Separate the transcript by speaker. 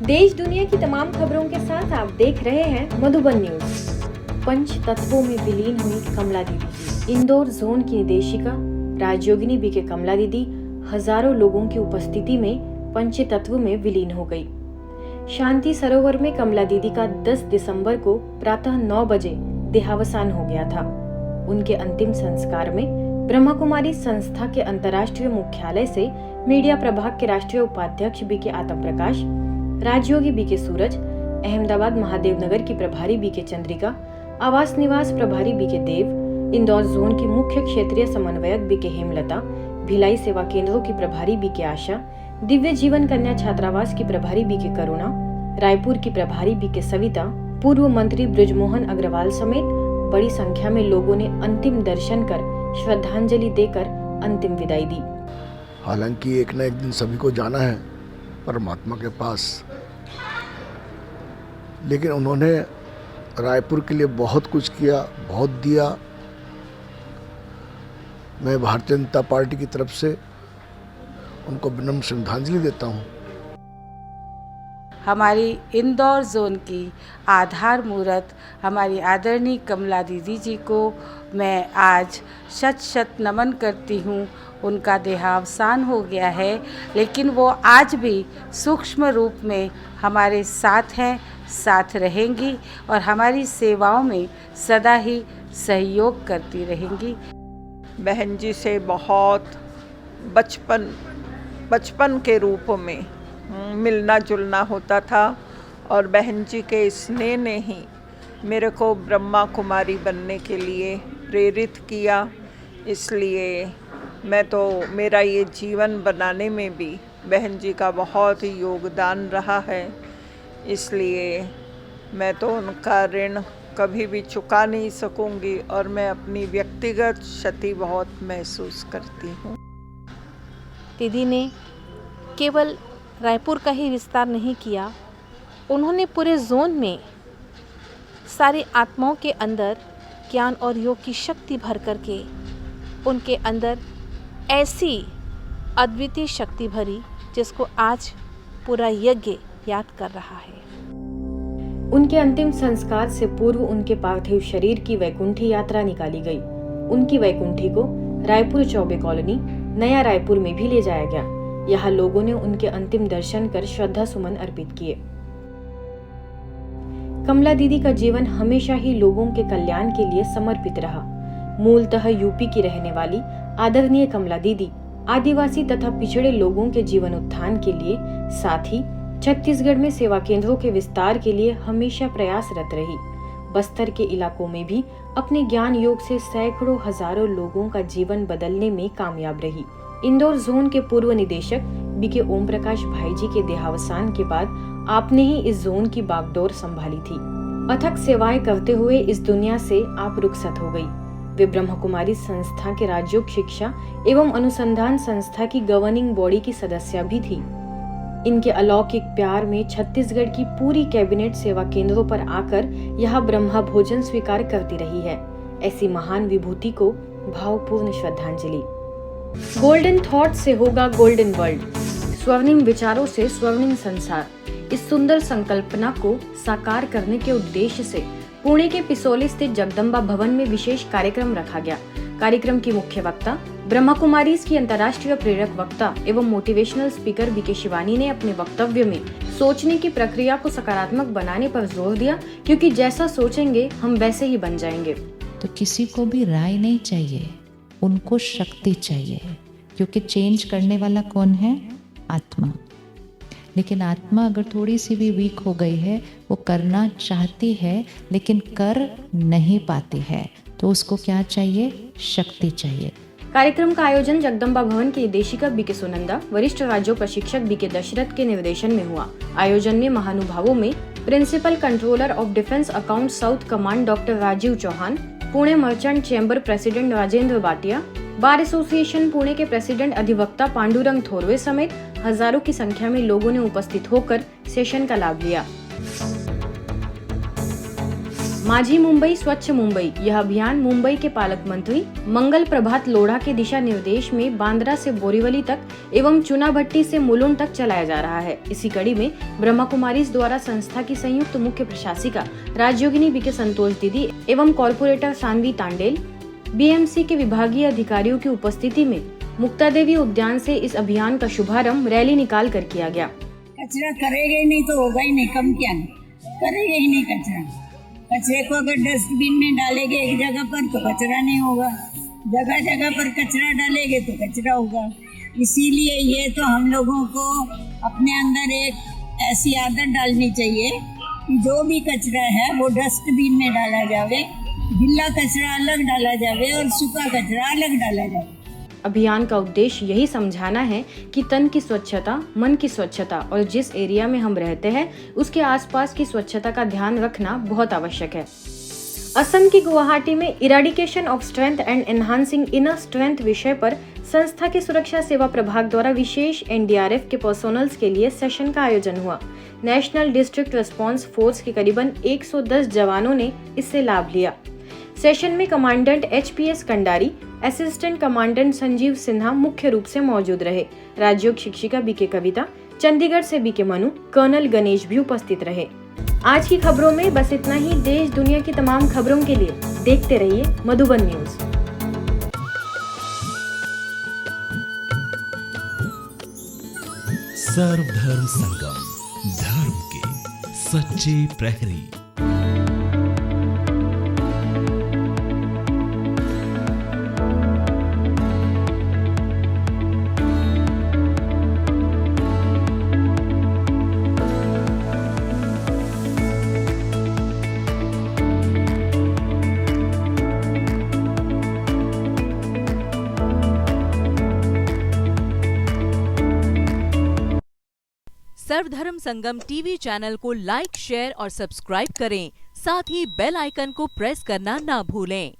Speaker 1: देश दुनिया की तमाम खबरों के साथ आप देख रहे हैं मधुबन न्यूज। पंच तत्वों में विलीन हुई कमला दीदी। इंदौर जोन की निदेशिका राजयोगिनी बीके कमला दीदी हजारों लोगों की उपस्थिति में पंच तत्व में विलीन हो गई। शांति सरोवर में कमला दीदी का 10 दिसंबर को प्रातः 9 बजे देहावसान हो गया था। उनके अंतिम संस्कार में ब्रह्मा कुमारी संस्था के अंतर्राष्ट्रीय मुख्यालय से मीडिया प्रभाग के राष्ट्रीय उपाध्यक्ष बीके आत्म प्रकाश, राजयोगी बीके सूरज, अहमदाबाद महादेव नगर की प्रभारी बीके चंद्रिका, आवास निवास प्रभारी बीके देव, इंदौर जोन की मुख्य क्षेत्रीय समन्वयक बीके हेमलता, भिलाई सेवा केंद्रों की प्रभारी बीके आशा, दिव्य जीवन कन्या छात्रावास की प्रभारी बीके करुणा, रायपुर की प्रभारी बीके सविता, पूर्व मंत्री ब्रजमोहन अग्रवाल समेत बड़ी संख्या में लोगों ने अंतिम दर्शन कर श्रद्धांजलि देकर अंतिम विदाई दी।
Speaker 2: हालांकि एक न एक दिन सभी को जाना है परमात्मा के पास, लेकिन उन्होंने रायपुर के लिए बहुत कुछ किया, बहुत दिया। मैं भारतीय जनता पार्टी की तरफ से उनको विनम्र श्रद्धांजलि देता हूँ।
Speaker 3: हमारी इंदौर जोन की आधार मूर्त हमारी आदरणीय कमला दीदी जी को मैं आज शत शत नमन करती हूँ। उनका देहावसान हो गया है, लेकिन वो आज भी सूक्ष्म रूप में हमारे साथ हैं, साथ रहेंगी और हमारी सेवाओं में सदा ही सहयोग करती रहेंगी।
Speaker 4: बहन जी से बहुत बचपन के रूप में मिलना जुलना होता था और बहन जी के स्नेह ने ही मेरे को ब्रह्मा कुमारी बनने के लिए प्रेरित किया। इसलिए मेरा ये जीवन बनाने में भी बहन जी का बहुत ही योगदान रहा है। इसलिए मैं तो उनका ऋण कभी भी चुका नहीं सकूंगी और मैं अपनी व्यक्तिगत क्षति बहुत महसूस करती हूँ।
Speaker 5: दीदी ने केवल रायपुर का ही विस्तार नहीं किया, उन्होंने पूरे जोन में सारी आत्माओं के अंदर ज्ञान और योग की शक्ति भर करके उनके अंदर ऐसी अद्वितीय शक्ति भरी जिसको आज पूरा यज्ञ याद कर रहा है।
Speaker 1: उनके अंतिम संस्कार से पूर्व उनके पार्थिव शरीर की वैकुंठी यात्रा निकाली गई। उनकी वैकुंठी को रायपुर चौबे कॉलोनी नया रायपुर में भी ले जाया गया। यहाँ लोगों ने उनके अंतिम दर्शन कर श्रद्धा सुमन अर्पित किए। कमला दीदी का जीवन हमेशा ही लोगों के कल्याण के लिए समर्पित रहा। मूलतः यूपी की रहने वाली आदरणीय कमला दीदी आदिवासी तथा पिछड़े लोगों के जीवन उत्थान के लिए, साथ ही छत्तीसगढ़ में सेवा केंद्रों के विस्तार के लिए हमेशा प्रयासरत रही। बस्तर के इलाकों में भी अपने ज्ञान योग से सैकड़ों हजारों लोगों का जीवन बदलने में कामयाब रही। इंदौर जोन के पूर्व निदेशक बीके ओम प्रकाश भाई जी के देहावसान के बाद आपने ही इस जोन की बागडोर संभाली थी। अथक सेवाएं करते हुए इस दुनिया से आप रुखसत हो गई। वे ब्रह्मा कुमारी संस्था के राज्योग शिक्षा एवं अनुसंधान संस्था की गवर्निंग बॉडी की सदस्य भी थी। इनके अलौकिक प्यार में छत्तीसगढ़ की पूरी कैबिनेट सेवा केंद्रों पर आकर यहाँ ब्रह्मा भोजन स्वीकार करती रही है। ऐसी महान विभूति को भावपूर्ण श्रद्धांजलि। गोल्डन थॉट से होगा गोल्डन वर्ल्ड, स्वर्णिम विचारों से स्वर्णिम संसार। इस सुंदर संकल्पना को साकार करने के उद्देश्य से पुणे के पिसोली स्थित जगदम्बा भवन में विशेष कार्यक्रम रखा गया। कार्यक्रम की मुख्य वक्ता ब्रह्मा कुमारीज की अंतर्राष्ट्रीय प्रेरक वक्ता एवं मोटिवेशनल स्पीकर बीके शिवानी ने अपने वक्तव्य में सोचने की प्रक्रिया को सकारात्मक बनाने पर जोर दिया, क्योंकि जैसा सोचेंगे हम वैसे ही बन जाएंगे।
Speaker 6: तो किसी को भी राय नहीं चाहिए, उनको शक्ति चाहिए, क्योंकि चेंज करने वाला कौन है? आत्मा। लेकिन आत्मा अगर थोड़ी सी भी वीक हो गई है, वो करना चाहती है लेकिन कर नहीं पाती है, तो उसको क्या चाहिए? शक्ति चाहिए।
Speaker 1: कार्यक्रम का आयोजन जगदम्बा भवन की निदेशिका बीके सुनंदा, वरिष्ठ राज्य प्रशिक्षक बीके दशरथ के निर्देशन में हुआ। आयोजन में महानुभावों में principal controller of defence account south command doctor Rajiv Chauhan, Pune merchant chamber president Rajendra Bhatia, bar association Pune के प्रेसिडेंट अधिवक्ता पांडुरंग थोरवे समेत हजारों की संख्या में लोगों ने उपस्थित होकर सेशन का लाभ लिया। माझी मुंबई स्वच्छ मुंबई यह अभियान मुंबई के पालक मंत्री मंगल प्रभात लोढ़ा के दिशा निर्देश में बांद्रा से बोरीवली तक एवं चुनाभट्टी से मुलुंड तक चलाया जा रहा है। इसी कड़ी में ब्रह्मा कुमारीज द्वारा संस्था की संयुक्त मुख्य प्रशासिका राजयोगिनी बीके संतोष दीदी एवं कॉर्पोरेटर सानवी तांडेल, बीएमसी के विभागीय अधिकारियों की उपस्थिति में मुक्ता देवी उद्यान से इस अभियान का शुभारंभ रैली निकाल कर किया गया।
Speaker 7: कचरा करेंगे ही नहीं तो होगा ही नहीं, कम क्या करेंगे ही नहीं कचरा। कचरे को अगर डस्टबिन में डालेंगे एक जगह पर तो कचरा नहीं होगा, जगह जगह पर कचरा डालेंगे तो कचरा होगा। इसीलिए ये तो हम लोगों को अपने अंदर एक ऐसी आदत डालनी चाहिए कि जो भी कचरा है वो डस्टबिन में डाला जावे, गीला कचरा अलग डाला जावे और सूखा कचरा अलग डाला जावे।
Speaker 1: अभियान का उद्देश्य यही समझाना है कि तन की स्वच्छता, मन की स्वच्छता और जिस एरिया में हम रहते हैं उसके आसपास की स्वच्छता का ध्यान रखना बहुत आवश्यक है। असम की गुवाहाटी में eradication of strength and enhancing inner strength विषय पर संस्था के सुरक्षा सेवा प्रभाग द्वारा विशेष एनडीआरएफ के पर्सोनल्स के लिए सेशन का आयोजन हुआ। नेशनल डिस्ट्रिक्ट रिस्पांस फोर्स के करीबन 110 जवानों ने इससे लाभ लिया। सेशन में commandant HPS Kandari, assistant commandant Sanjeev Sinha मुख्य रूप से मौजूद रहे। राज्योग शिक्षिका बीके कविता, चंडीगढ़ से बीके मनु, कर्नल गणेश भी उपस्थित रहे। आज की खबरों में बस इतना ही। देश दुनिया की तमाम खबरों के लिए देखते रहिए मधुबन न्यूज।
Speaker 8: सर्वधर्म संगम, धर्म के सच्चे प्रहरी।
Speaker 9: सर्वधर्म संगम टीवी चैनल को लाइक, शेयर और सब्सक्राइब करें। साथ ही बेल आइकन को प्रेस करना ना भूलें।